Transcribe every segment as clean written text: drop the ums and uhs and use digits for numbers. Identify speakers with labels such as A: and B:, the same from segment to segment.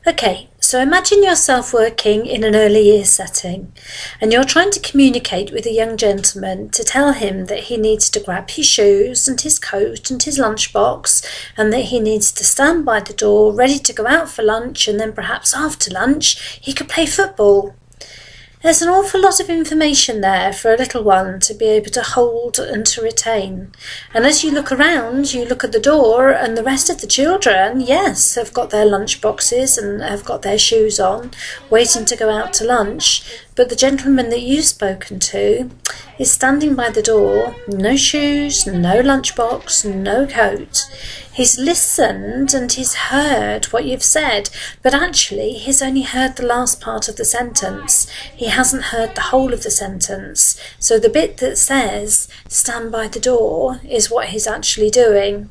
A: Okay, so imagine yourself working in an early years setting and you're trying to communicate with a young gentleman to tell him that he needs to grab his shoes and his coat and his lunchbox and that he needs to stand by the door ready to go out for lunch, and then perhaps after lunch he could play football. There's an awful lot of information there for a little one to be able to hold and to retain. And as you look around, you look at the door and the rest of the children, yes, have got their lunch boxes and have got their shoes on, waiting to go out to lunch. But the gentleman that you've spoken to is standing by the door, no shoes, no lunchbox, no coat. He's listened and he's heard what you've said, but actually he's only heard the last part of the sentence. He hasn't heard the whole of the sentence. So the bit that says, stand by the door, is what he's actually doing.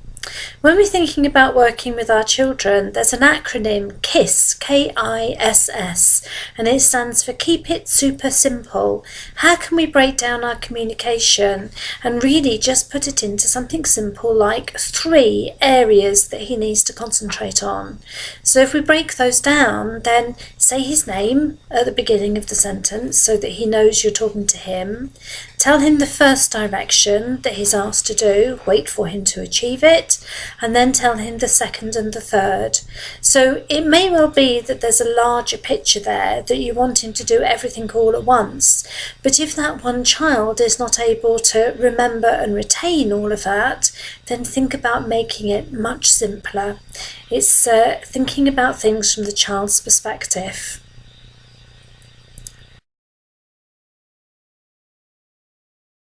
A: When we're thinking about working with our children, there's an acronym, KISS, K-I-S-S, and it stands for Keep It Super Simple. How can we break down our communication and really just put it into something simple like 3 areas that he needs to concentrate on? So if we break those down, then say his name at the beginning of the sentence so that he knows you're talking to him. Tell him the first direction that he's asked to do, wait for him to achieve it, and then tell him the second and the third. So it may well be that there's a larger picture there that you want him to do everything all at once. But if that one child is not able to remember and retain all of that, then think about making it much simpler. It's thinking about things from the child's perspective.